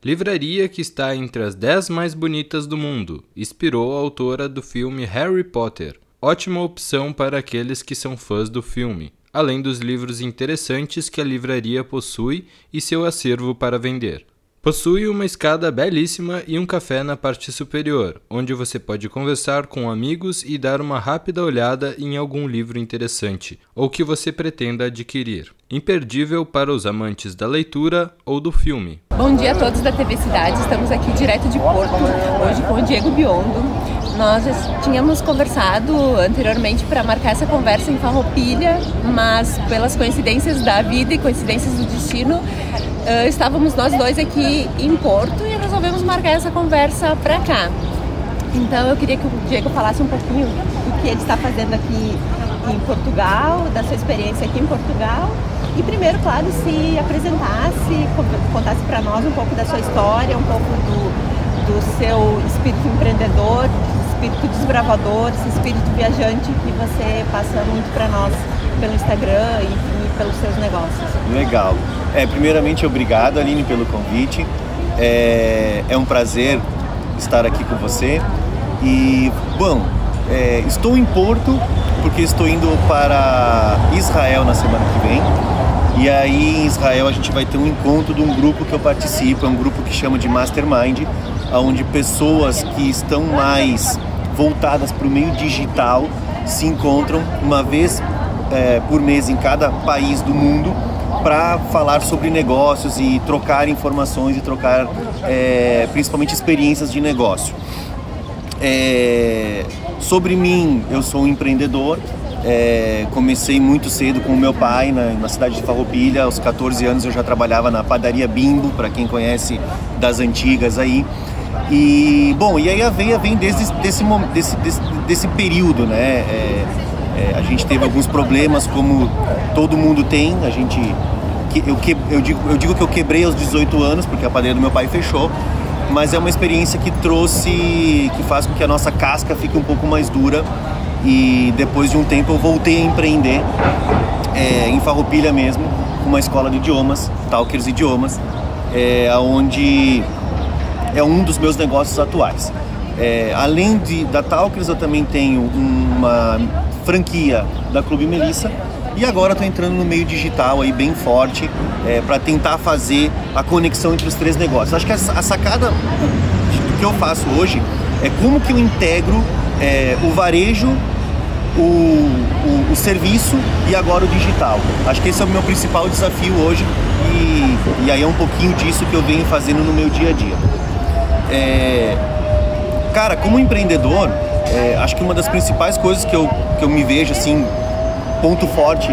livraria que está entre as 10 mais bonitas do mundo, inspirou a autora do filme Harry Potter. Ótima opção para aqueles que são fãs do filme, além dos livros interessantes que a livraria possui e seu acervo para vender. Possui uma escada belíssima e um café na parte superior, onde você pode conversar com amigos e dar uma rápida olhada em algum livro interessante, ou que você pretenda adquirir. Imperdível para os amantes da leitura ou do filme. Bom dia a todos da TV Cidade, estamos aqui direto de Porto, hoje com o Diego Biondo. Nós já tínhamos conversado anteriormente para marcar essa conversa em Farroupilha, mas pelas coincidências da vida e coincidências do destino, estávamos nós dois aqui em Porto e resolvemos marcar essa conversa para cá. Então eu queria que o Diego falasse um pouquinho do que ele está fazendo aqui em Portugal, da sua experiência aqui em Portugal e primeiro, claro, se apresentasse, contasse para nós um pouco da sua história, um pouco do seu espírito empreendedor, espírito desbravador, esse espírito viajante que você passa muito para nós pelo Instagram e pelos seus negócios. Legal. Primeiramente, obrigado, Aline, pelo convite. É um prazer estar aqui com você. E, bom, estou em Porto porque estou indo para Israel na semana que vem. E aí, em Israel, a gente vai ter um encontro de um grupo que eu participo, é um grupo que chama de Mastermind, onde pessoas que estão mais voltadas para o meio digital se encontram uma vez por mês em cada país do mundo para falar sobre negócios e trocar informações e trocar principalmente experiências de negócio. Sobre mim, eu sou um empreendedor, comecei muito cedo com o meu pai na cidade de Farroupilha. Aos 14 anos eu já trabalhava na padaria Bimbo, para quem conhece das antigas aí. E bom, e aí a veia vem desde desse período, né? A gente teve alguns problemas, como todo mundo tem. Eu digo que eu quebrei aos 18 anos, porque a padaria do meu pai fechou, mas é uma experiência que faz com que a nossa casca fique um pouco mais dura. E depois de um tempo eu voltei a empreender em Farroupilha mesmo, com uma escola de idiomas, Talkers Idiomas, onde é um dos meus negócios atuais. Além da Talkers, eu também tenho uma franquia da Clube Melissa e agora estou entrando no meio digital aí bem forte para tentar fazer a conexão entre os três negócios. Acho que a sacada do que eu faço hoje é como que eu integro o varejo, o serviço e agora o digital. Acho que esse é o meu principal desafio hoje e aí é um pouquinho disso que eu venho fazendo no meu dia a dia. Cara, como empreendedor, acho que uma das principais coisas que eu me vejo assim, ponto forte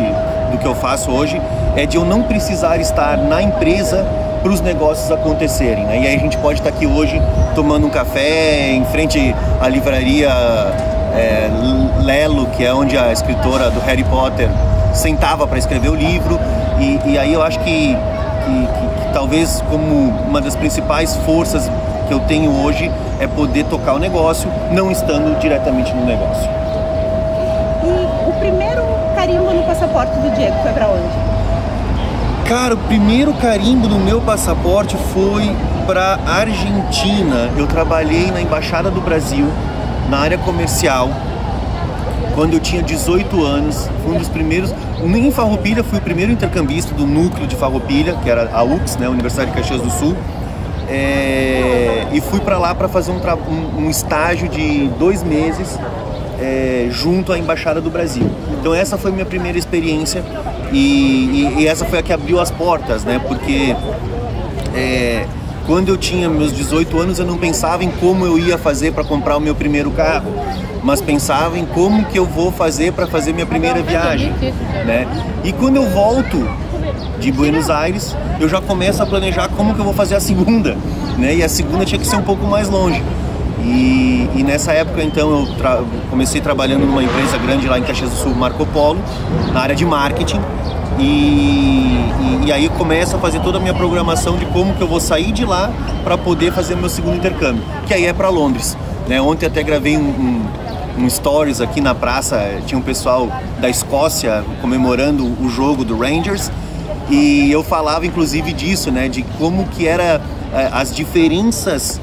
do que eu faço hoje, é de eu não precisar estar na empresa para os negócios acontecerem, né? E aí a gente pode estar aqui hoje tomando um café em frente à livraria Lelo, que é onde a escritora do Harry Potter sentava para escrever o livro, e aí eu acho que talvez como uma das principais forças que eu tenho hoje é poder tocar o negócio, não estando diretamente no negócio. E o primeiro carimbo no passaporte do Diego foi para onde? Cara, o primeiro carimbo no meu passaporte foi para Argentina. Eu trabalhei na Embaixada do Brasil, na área comercial, quando eu tinha 18 anos. Fui um dos primeiros, em Farroupilha, fui o primeiro intercambista do núcleo de Farroupilha, que era a UX, né, Universidade de Caxias do Sul. E fui para lá para fazer um estágio de 2 meses junto à Embaixada do Brasil. Então essa foi a minha primeira experiência e essa foi a que abriu as portas, né? Porque quando eu tinha meus 18 anos eu não pensava em como eu ia fazer para comprar o meu primeiro carro, mas pensava em como que eu vou fazer para fazer minha primeira viagem, né? E quando eu volto de Buenos Aires, eu já começo a planejar como que eu vou fazer a segunda, né? E a segunda tinha que ser um pouco mais longe. E nessa época, então, eu comecei trabalhando numa empresa grande lá em Caxias do Sul, Marco Polo, na área de marketing. E aí começo a fazer toda a minha programação de como que eu vou sair de lá para poder fazer meu segundo intercâmbio, que aí é para Londres, né? Ontem até gravei um stories aqui na praça, tinha um pessoal da Escócia comemorando o jogo do Rangers. E eu falava inclusive disso, né, de como que era as diferenças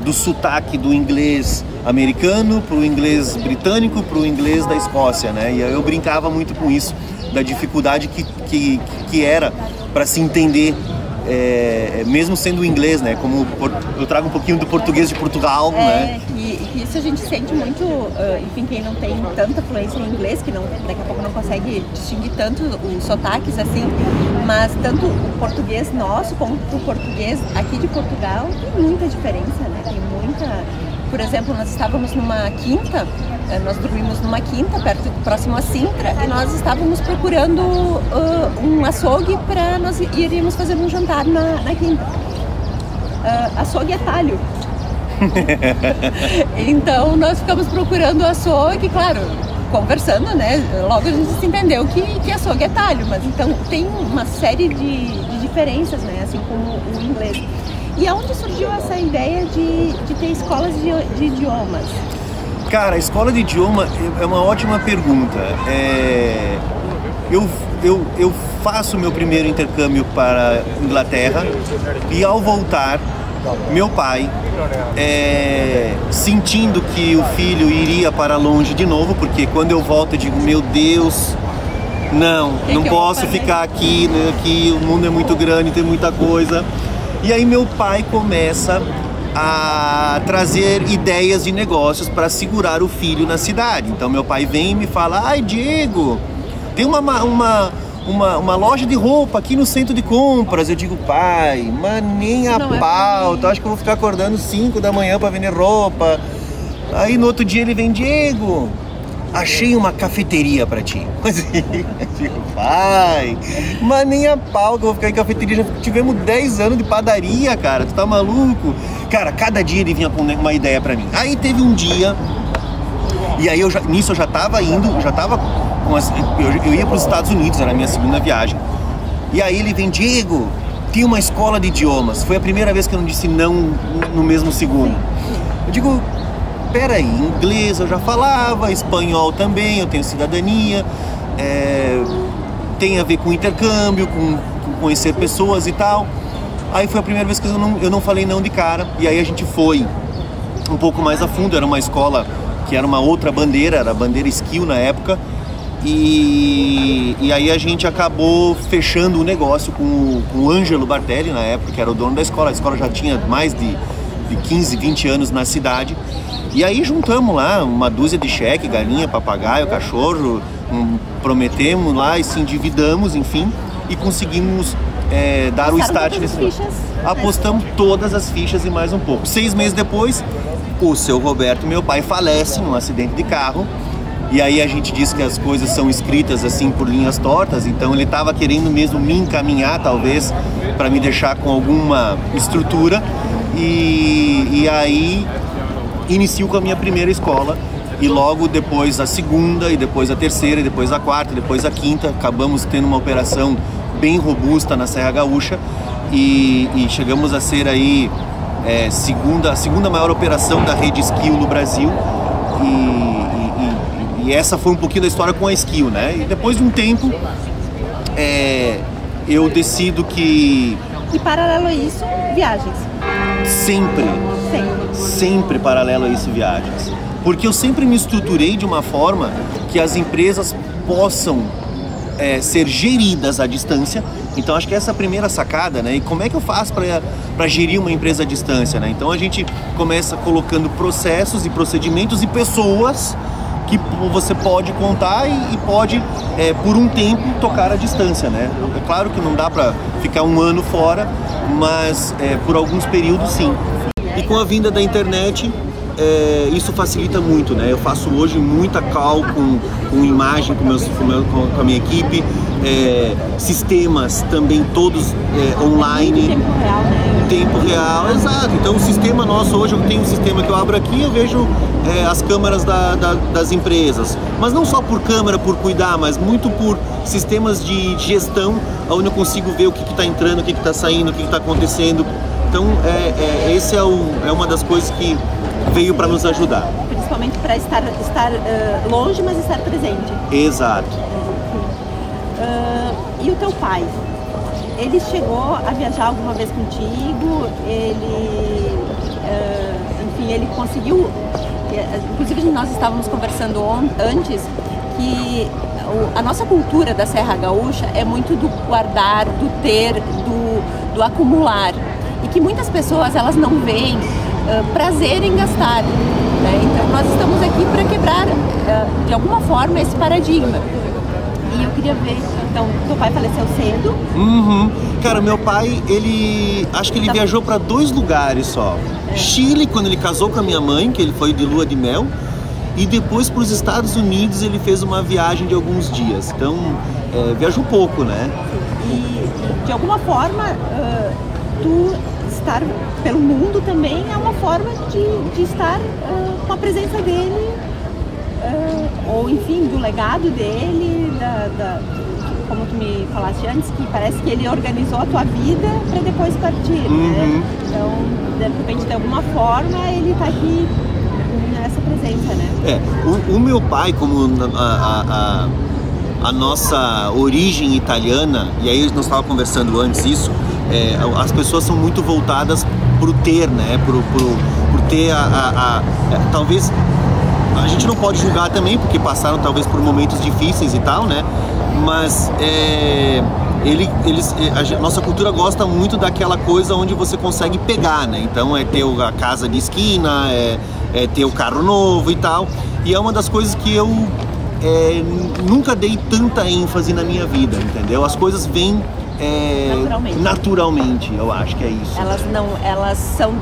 do sotaque do inglês americano para o inglês britânico, para o inglês da Escócia, né? E eu brincava muito com isso, da dificuldade que era para se entender, mesmo sendo inglês, né? Como eu trago um pouquinho do português de Portugal, né? E isso a gente sente muito, enfim, quem não tem tanta fluência em inglês, que daqui a pouco não consegue distinguir tanto os sotaques assim, mas tanto o português nosso como o português aqui de Portugal tem muita diferença, né? Tem muita... Por exemplo, nós estávamos numa quinta, nós dormimos numa quinta próximo a Sintra, e nós estávamos procurando um açougue para nós iríamos fazer um jantar na quinta. Açougue é talho. Então nós ficamos procurando o açougue, claro, conversando, né? Logo a gente se entendeu que açougue é talho, mas então tem uma série de diferenças, né? Assim como o inglês. E aonde surgiu essa ideia de ter escolas de idiomas? Cara, a escola de idioma é uma ótima pergunta. Eu faço meu primeiro intercâmbio para a Inglaterra e ao voltar, meu pai, sentindo que o filho iria para longe de novo, porque quando eu volto eu digo, meu Deus, não posso ficar aqui, né? Aqui o mundo é muito grande, tem muita coisa. E aí meu pai começa a trazer ideias de negócios para segurar o filho na cidade. Então meu pai vem e me fala, ai Diego, tem uma loja de roupa aqui no centro de compras. Eu digo, pai, mas nem a pau, tu acha que eu vou ficar acordando 5 da manhã para vender roupa? Aí no outro dia ele vem, Diego, achei uma cafeteria pra ti. Mas eu digo, pai, mas nem a pau que eu vou ficar em cafeteria. Já tivemos 10 anos de padaria, cara, tu tá maluco? Cara, cada dia ele vinha com uma ideia pra mim. Aí teve um dia, e aí nisso eu já tava indo, eu ia pros Estados Unidos, era a minha segunda viagem. E aí ele vem, Diego, tem uma escola de idiomas. Foi a primeira vez que eu não disse não no mesmo segundo. Eu digo, peraí, inglês eu já falava, espanhol também, eu tenho cidadania, tem a ver com intercâmbio, com conhecer pessoas e tal. Aí foi a primeira vez que eu não falei não de cara, e aí a gente foi um pouco mais a fundo. Era uma escola que era uma outra bandeira, era a bandeira Skill na época, e aí a gente acabou fechando o negócio com o Ângelo Bartelli na época, que era o dono da escola. A escola já tinha mais de 15, 20 anos na cidade. E aí juntamos lá uma dúzia de cheque, galinha, papagaio, cachorro, prometemos lá e se endividamos, enfim, e conseguimos dar o start nesse negócio. Apostamos todas as fichas e mais um pouco. 6 meses depois, o seu Roberto, meu pai, falece num acidente de carro. E aí a gente diz que as coisas são escritas assim por linhas tortas, então ele estava querendo mesmo me encaminhar, talvez, para me deixar com alguma estrutura. E aí inicio com a minha primeira escola, e logo depois a segunda, e depois a terceira, e depois a quarta, e depois a quinta. Acabamos tendo uma operação bem robusta na Serra Gaúcha, e chegamos a ser aí a segunda maior operação da rede Skill no Brasil, e essa foi um pouquinho da história com a Skill, né? E depois de um tempo eu decido que... E paralelo a isso, viagens. Sempre paralelo a isso, viagens. Porque eu sempre me estruturei de uma forma que as empresas possam ser geridas à distância. Então acho que essa é a primeira sacada, né? E como é que eu faço para gerir uma empresa à distância, né? Então a gente começa colocando processos e procedimentos e pessoas que você pode contar e pode, por um tempo, tocar à distância, né? É claro que não dá para ficar um ano fora, mas por alguns períodos sim. E com a vinda da internet, isso facilita muito, né? Eu faço hoje muita call com imagem, com a minha equipe, sistemas também todos online. Em tempo real, né? Em tempo real, exato. Então o sistema nosso hoje, eu tenho um sistema que eu abro aqui, eu vejo as câmeras das empresas. Mas não só por câmera, por cuidar, mas muito por sistemas de gestão, onde eu consigo ver o que está entrando, o que está saindo, o que está acontecendo. Então esse é uma das coisas que veio para nos ajudar. Principalmente para estar longe, mas estar presente. Exato. E o teu pai? Ele chegou a viajar alguma vez contigo? Enfim, ele conseguiu... Inclusive, nós estávamos conversando antes que a nossa cultura da Serra Gaúcha é muito do guardar, do ter, do acumular. E que muitas pessoas, elas não veem prazer em gastar, né? Então, nós estamos aqui para quebrar, de alguma forma, esse paradigma. E eu queria ver, então, teu pai faleceu cedo? Uhum. Cara, meu pai, acho que ele viajou para 2 lugares só. Chile, quando ele casou com a minha mãe, que ele foi de lua de mel. E depois para os Estados Unidos ele fez uma viagem de alguns dias. Então, viajou pouco, né? E de alguma forma, tu estar pelo mundo também é uma forma de estar com a presença dele, ou enfim, do legado dele, como tu me falaste antes, que parece que ele organizou a tua vida para depois partir, né? Então, de repente, de alguma forma, ele está aqui nessa presença, né? O meu pai, como a nossa origem italiana, e aí nós estávamos conversando antes isso, as pessoas são muito voltadas pro ter, né? Por ter talvez a gente não pode julgar também, porque passaram talvez por momentos difíceis e tal, né? Mas a nossa cultura gosta muito daquela coisa onde você consegue pegar, né? Então ter a casa de esquina, ter o carro novo e tal. E é uma das coisas que eu nunca dei tanta ênfase na minha vida, entendeu? As coisas vêm naturalmente, eu acho que é isso. Elas são,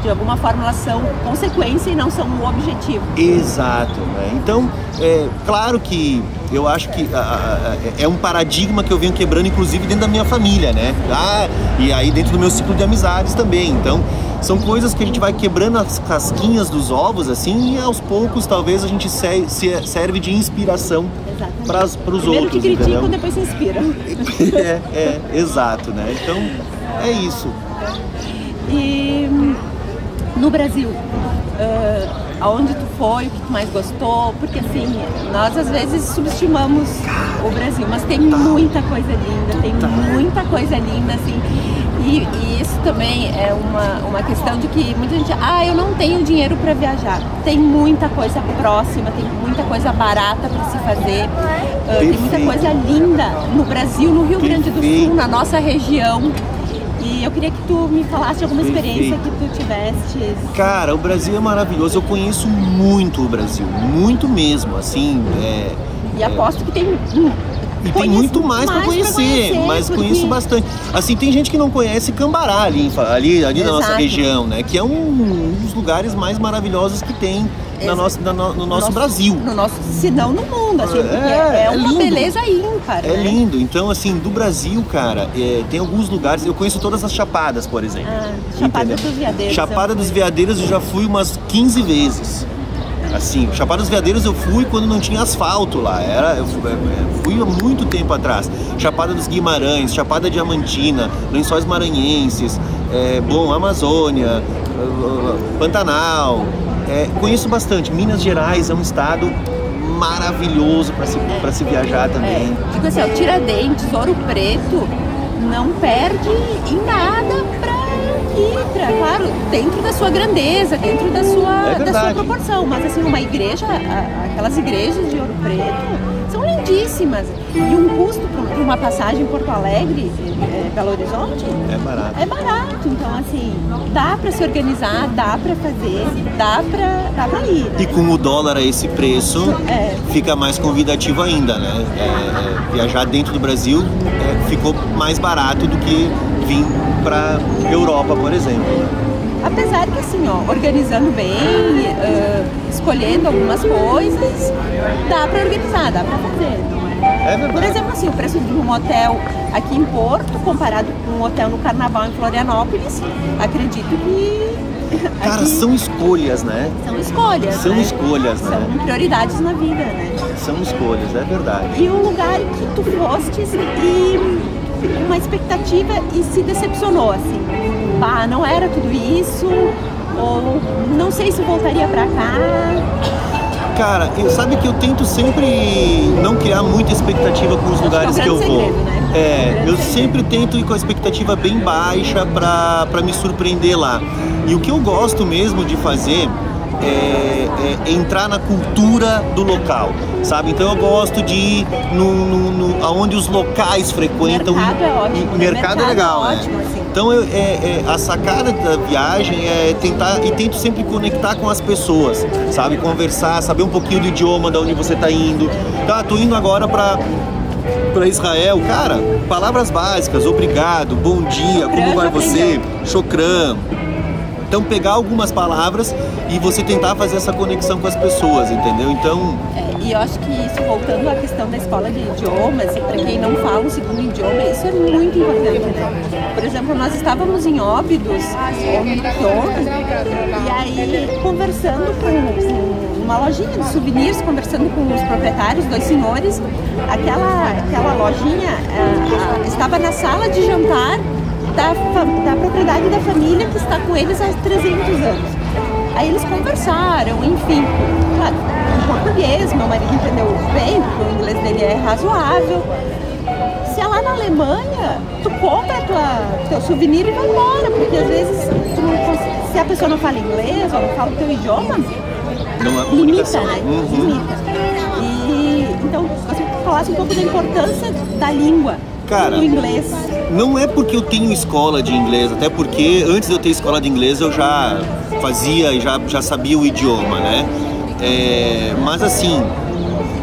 de alguma forma, elas são consequência e não são o objetivo. Exato, né? Então, claro que eu acho que é um paradigma que eu venho quebrando, inclusive dentro da minha família, né? E aí dentro do meu ciclo de amizades também. Então, são coisas que a gente vai quebrando as casquinhas dos ovos, assim, e aos poucos talvez a gente serve de inspiração para os outros. Primeiro que criticam, entendeu? depois se inspiram. Exato, né? Então, é isso. E no Brasil, aonde tu foi, o que tu mais gostou? Porque assim, nós às vezes subestimamos o Brasil, mas tem muita coisa linda, assim. E isso também é uma questão de que muita gente, eu não tenho dinheiro para viajar. Tem muita coisa próxima, tem muita coisa barata para se fazer, tem muita coisa linda no Brasil, no Rio Grande do Sul, na nossa região. E eu queria que tu me falasse alguma experiência que tu tiveste. Cara, o Brasil é maravilhoso. Eu conheço muito o Brasil, muito mesmo, assim. E aposto que tem... E tem muito mais para conhecer, mas conheço bastante. Assim, tem gente que não conhece Cambará ali na nossa região, né? Que é um dos lugares mais maravilhosos que tem no nosso Brasil. Se não no mundo, assim, é uma lindo. Beleza ímpar. É lindo. Então, assim, do Brasil, cara, tem alguns lugares, eu conheço todas as Chapadas, por exemplo. Chapada dos Veadeiros. Chapada dos Veadeiros eu já fui umas 15 vezes. Assim, Chapada dos Veadeiros eu fui quando não tinha asfalto lá, eu fui há muito tempo atrás. Chapada dos Guimarães, Chapada Diamantina, Lençóis Maranhenses, Amazônia, Pantanal, conheço bastante. Minas Gerais é um estado maravilhoso para se viajar também. Digo assim, Tiradentes, Ouro Preto, não perde em nada claro, dentro da sua grandeza, dentro da sua proporção, mas assim, uma igreja, aquelas igrejas de Ouro Preto são lindíssimas, e um custo para uma passagem em Porto Alegre, Belo Horizonte, é barato, então assim, dá para se organizar, dá para fazer, dá para ir, né? E com o dólar a esse preço, fica mais convidativo ainda, né? Viajar dentro do Brasil ficou mais barato do que vir para Europa, por exemplo. Apesar que assim, organizando bem, escolhendo algumas coisas, dá para organizar, dá para fazer. É verdade. Por exemplo, assim, o preço de um hotel aqui em Porto, comparado com um hotel no Carnaval em Florianópolis, acredito que... Cara, são escolhas, né? São escolhas, São escolhas, né? São prioridades na vida, né? São escolhas, é verdade. E um lugar que tu fostes e uma expectativa e se decepcionou, assim. Não era tudo isso, ou não sei se voltaria pra cá. Cara, sabe que eu tento sempre não criar muita expectativa com os lugares que eu vou. Segredo, né? Eu sempre tento ir com a expectativa bem baixa pra me surpreender lá. E o que eu gosto mesmo de fazer é entrar na cultura do local, sabe? Então eu gosto de ir aonde os locais frequentam. Mercado é ótimo. Mercado é legal, é ótimo, assim. Então a sacada da viagem é tentar, e tento sempre conectar com as pessoas, sabe? Conversar, saber um pouquinho do idioma, de onde você tá indo. Tá, tô indo agora pra Israel, cara, palavras básicas, obrigado, bom dia, como vai você, shukran. Então pegar algumas palavras e você tentar fazer essa conexão com as pessoas, entendeu? Então... E eu acho que isso, voltando à questão da escola de idiomas, para quem não fala um segundo idioma, isso é muito importante, né? Por exemplo, nós estávamos em Óbidos ontem, e aí conversando com uma lojinha de souvenirs, conversando com os proprietários, 2 senhores, aquela lojinha estava na sala de jantar da propriedade da família que está com eles há 300 anos. Aí eles conversaram, enfim, claro, em português, meu marido entendeu bem, porque o inglês dele é razoável. Se é lá na Alemanha, tu compra teu souvenir e vai embora, porque às vezes se a pessoa não fala inglês ou não fala o teu idioma, limita, né? Limita. E então, gostaria que tu falasse um pouco da importância da língua. Cara, do inglês. Não é porque eu tenho escola de inglês, até porque antes de eu ter escola de inglês eu já fazia e já sabia o idioma, né? Mas assim,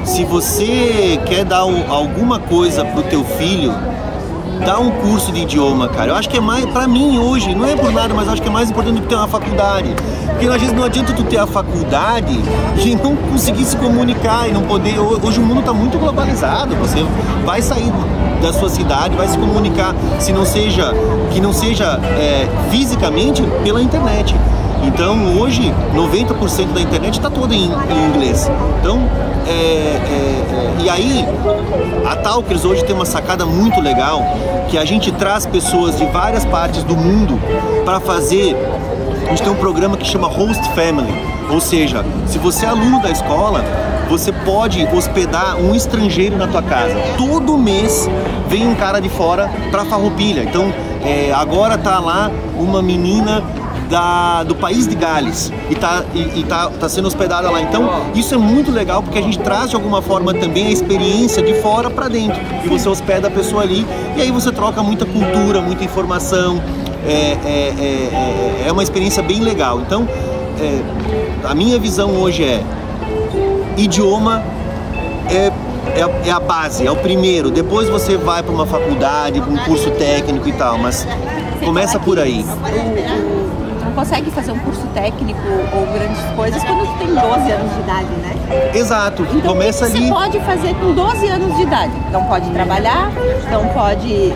se você quer dar alguma coisa pro teu filho, dá um curso de idioma, cara. Eu acho que é mais, pra mim hoje, não é por nada, mas eu acho que é mais importante do que ter uma faculdade. Porque às vezes não adianta tu ter a faculdade e não conseguir se comunicar e não poder... Hoje o mundo tá muito globalizado, você vai sair da sua cidade, vai se comunicar, que não seja fisicamente, pela internet. Então hoje 90% da internet está toda em inglês. Então e aí a Talkers hoje tem uma sacada muito legal, que a gente traz pessoas de várias partes do mundo para fazer. A gente tem um programa que chama Host Family, ou seja, se você é aluno da escola, você pode hospedar um estrangeiro na tua casa. Todo mês vem um cara de fora para Farroupilha. Então agora tá lá uma menina do país de Gales e tá sendo hospedada lá. Então isso é muito legal, porque a gente traz de alguma forma também a experiência de fora para dentro, e você hospeda a pessoa ali e aí você troca muita cultura, muita informação. É uma experiência bem legal. Então a minha visão hoje idioma é a base, é o primeiro. Depois você vai para uma faculdade, para um curso técnico e tal, mas começa por aí. Não consegue fazer um curso técnico ou grandes coisas quando tu tem 12 anos de idade, né? Exato, então, começa ali. Você pode fazer com 12 anos de idade. Não pode trabalhar, não pode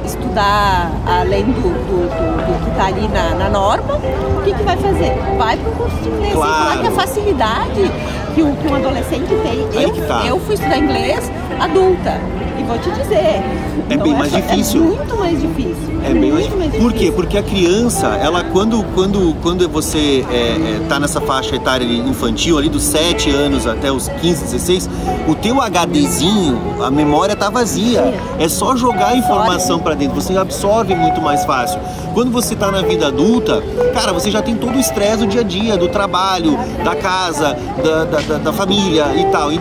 estudar além do que está ali na norma. O que vai fazer? Vai para o curso de inglês. Claro. Sem falar que a facilidade que um adolescente tem. Eu fui estudar inglês adulta. E vou te dizer, é bem mais difícil. É muito mais difícil. É bem mais difícil. Por quê? Porque a criança, ela quando você tá nessa faixa etária infantil, ali dos 7 anos até os 15, 16, o teu HDzinho, a memória tá vazia. É só jogar a informação para dentro, você absorve muito mais fácil. Quando você tá na vida adulta, cara, você já tem todo o estresse do dia a dia, do trabalho, da casa, da família e tal. E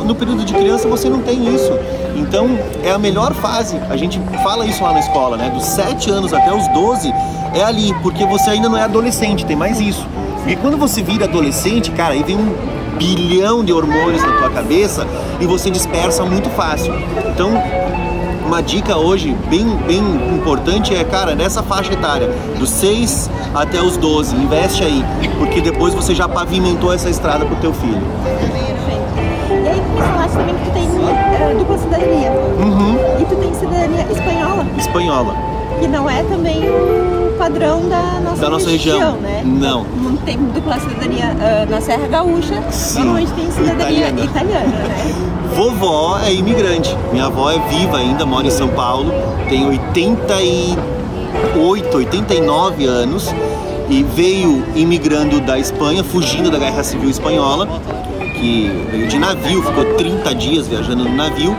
no período de criança você não tem isso. Então é a melhor fase, a gente fala isso lá na escola, né? Dos 7 anos até os 12 é ali, porque você ainda não é adolescente, tem mais isso. E quando você vira adolescente, cara, aí vem 1 bilhão de hormônios na tua cabeça e você dispersa muito fácil. Então, uma dica hoje bem importante é, cara, nessa faixa etária, dos 6 até os 12, investe aí, porque depois você já pavimentou essa estrada pro teu filho. E aí tu falaste também que tu tem dupla cidadania. E tu tem cidadania espanhola. Espanhola. Que não é também o padrão da nossa região, né? Não. Não tem dupla cidadania na Serra Gaúcha. Sim. Normalmente tem cidadania italiana, né? Vovó é imigrante. Minha avó é viva ainda, mora em São Paulo. Tem 89 anos e veio imigrando da Espanha, fugindo da Guerra Civil Espanhola, que veio de navio, ficou 30 dias viajando no navio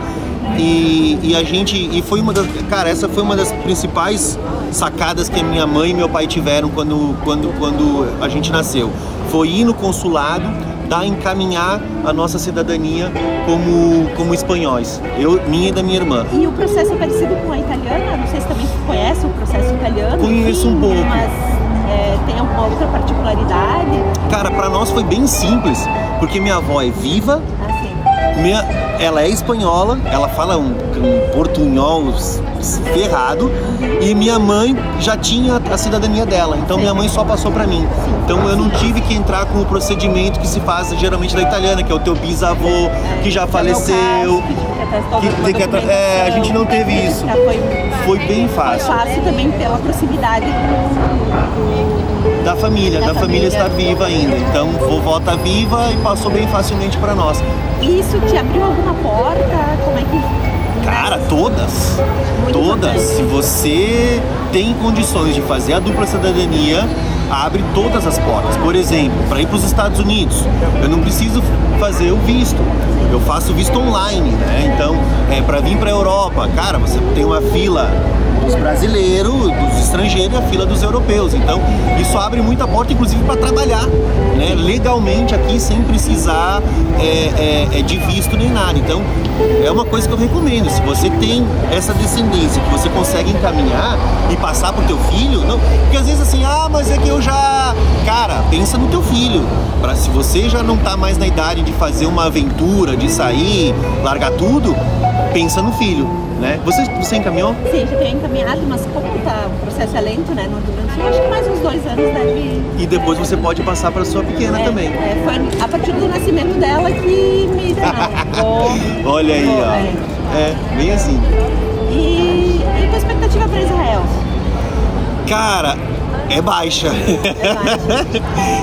E a gente, e foi uma das, cara, essa foi uma das principais sacadas que a minha mãe e meu pai tiveram quando a gente nasceu. Foi ir no consulado, encaminhar a nossa cidadania como espanhóis, minha e da minha irmã. E o processo é parecido com a italiana? Não sei se também você conhece o processo italiano. Conheço um pouco. Mas tem alguma outra particularidade? Cara, pra nós foi bem simples, porque minha avó é viva, ela é espanhola, ela fala um portunhol ferrado, e minha mãe já tinha a cidadania dela, então minha mãe só passou pra mim. Então eu não tive que entrar com o procedimento que se faz geralmente da italiana, que é o teu bisavô que já faleceu. A gente não teve isso. Foi bem fácil. Foi fácil também pela proximidade da família. Da família está viva ainda. Então vovó está viva e passou bem facilmente para nós. Isso te abriu alguma porta? Como é que... Cara, todas. Todas. Se você tem condições de fazer a dupla cidadania, abre todas as portas. Por exemplo, para ir para os Estados Unidos, eu não preciso fazer o visto. Eu faço visto online, né? Então, para vir para a Europa, cara, você tem uma fila dos brasileiros, dos estrangeiros e a fila dos europeus. Então, isso abre muita porta, inclusive, para trabalhar, né? Legalmente aqui, sem precisar de visto nem nada. Então, é uma coisa que eu recomendo. Se você tem essa descendência que você consegue encaminhar e passar pro teu filho, não, porque às vezes assim, mas é que eu já... Cara, pensa no teu filho. Se você já não tá mais na idade de fazer uma aventura, de sair, largar tudo, pensa no filho, né? Você encaminhou? Sim, já tenho encaminhado, mas como o processo é lento, né, no Rio Grande do Sul, acho que mais uns 2 anos deve... E depois você pode passar para sua pequena também. Foi a partir do nascimento dela que me deu. Olha aí, ó. Bem assim. E tua expectativa para Israel? Cara, é baixa.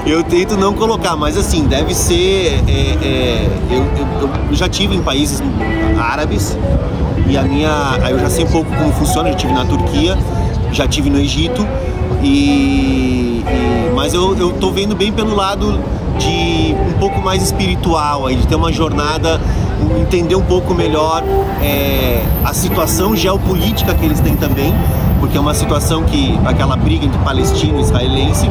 Eu tento não colocar, mas assim, deve ser... eu já tive em países árabes e eu já sei um pouco como funciona. Eu já tive na Turquia, já tive no Egito, mas eu tô vendo bem pelo lado de um pouco mais espiritual, de ter uma jornada, entender um pouco melhor a situação geopolítica que eles têm também, porque é uma situação aquela briga entre palestino e israelense,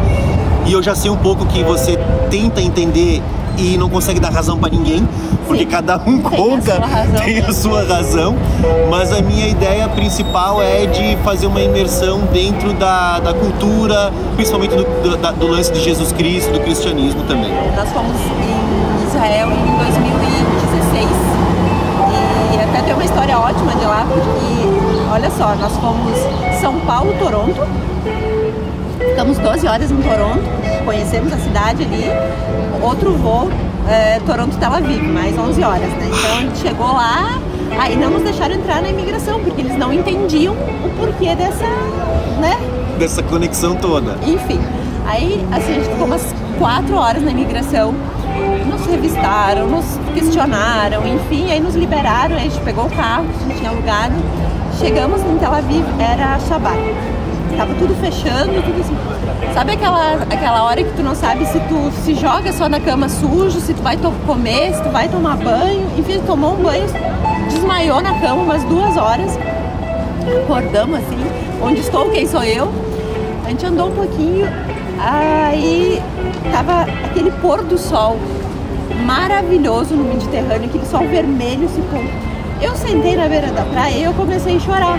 e eu já sei um pouco que você tenta entender e não consegue dar razão para ninguém, porque cada um conta, tem a sua razão, mas a minha ideia principal é de fazer uma imersão dentro da cultura, principalmente do lance de Jesus Cristo, do cristianismo também. Nós fomos em Israel em 2016 e até tem uma história ótima de lá, porque olha só, nós fomos São Paulo, Toronto, ficamos 12 horas em Toronto, conhecemos a cidade ali, outro voo, Toronto, Tel Aviv, mais 11 horas, né? Então a gente chegou lá, aí não nos deixaram entrar na imigração, porque eles não entendiam o porquê dessa conexão toda. Enfim, aí assim, a gente ficou umas 4 horas na imigração, nos revistaram, nos questionaram, enfim, aí nos liberaram, aí a gente pegou o carro que a gente tinha alugado, chegamos em Tel Aviv, era Shabbat. Tava tudo fechando, tudo assim. Sabe aquela hora que tu não sabe se tu se joga só na cama sujo, se tu vai comer, se tu vai tomar banho. Enfim, tomou um banho, desmaiou na cama umas 2 horas. Acordamos assim, onde estou, quem sou eu? A gente andou um pouquinho, aí tava aquele pôr do sol maravilhoso no Mediterrâneo, aquele sol vermelho se pondo. Eu sentei na beira da praia e eu comecei a chorar.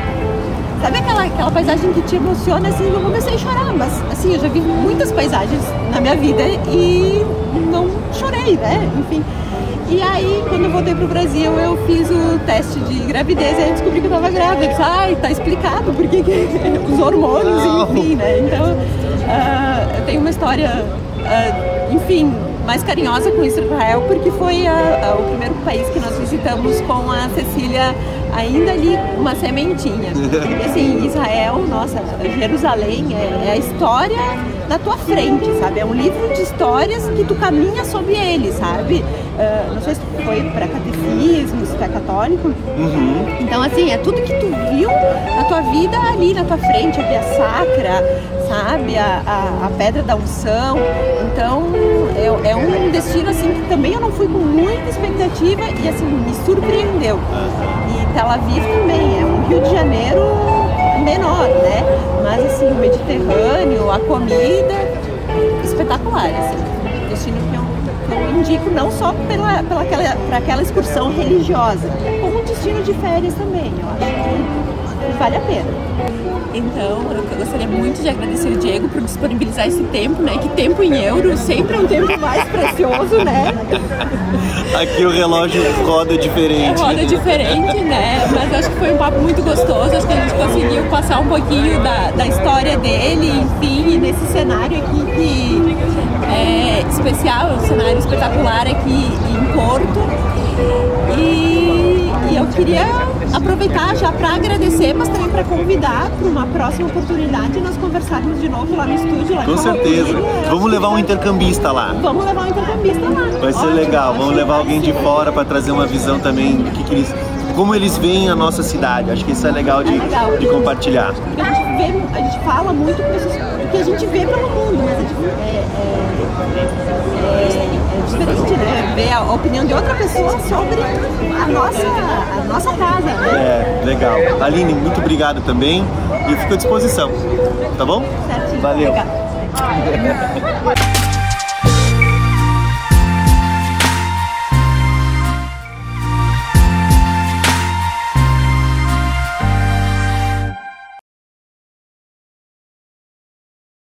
Sabe aquela paisagem que te emociona, assim, eu comecei a chorar, mas assim, eu já vi muitas paisagens na minha vida e não chorei, né, enfim. E aí, quando eu voltei pro Brasil, eu fiz o teste de gravidez e aí descobri que eu tava grávida. Eu disse, tá explicado porque os hormônios, enfim, né, então eu tenho uma história, enfim, mais carinhosa com Israel, porque foi o primeiro país que nós visitamos com a Cecília ainda ali, uma sementinha. E assim, Israel, nossa, Jerusalém é a história na tua frente, sabe? É um livro de histórias que tu caminha sobre ele, sabe? Não sei se tu foi para catecismo, se tu é católico. Então, assim, é tudo que tu viu na tua vida ali na tua frente, a Via Sacra, sabe? A Pedra da Unção. Então é um destino assim que também eu não fui com muita expectativa e assim me surpreendeu. E Tel Aviv também é um Rio de Janeiro menor, né? Mas assim, o Mediterrâneo, a comida, espetacular, assim. Destino que eu indico não só para aquela excursão religiosa, como um destino de férias também, eu acho que vale a pena. Então, eu gostaria muito de agradecer o Diego por disponibilizar esse tempo, né? Que tempo em euro sempre é um tempo mais precioso, né? Aqui o relógio roda diferente. Roda diferente, né? Mas acho que foi um papo muito gostoso, acho que a gente conseguiu passar um pouquinho da história dele, enfim, nesse cenário aqui que é especial, um cenário espetacular aqui em Porto. E eu queria aproveitar já para agradecer, mas também para convidar para uma próxima oportunidade nós conversarmos de novo lá no estúdio. Lá com certeza. Vamos levar um intercambista lá. Vamos levar um intercambista lá. Vai ser legal. Vamos levar alguém de fora para trazer uma visão também do que eles, como eles veem a nossa cidade. Acho que isso é legal de compartilhar. Porque a gente fala muito do que a gente vê pelo mundo, mas é diferente, né? Ver a opinião de outra pessoa sobre a nossa casa, né? Legal. Aline, muito obrigado também e eu fico à disposição, tá bom? Certo. Valeu. Obrigada.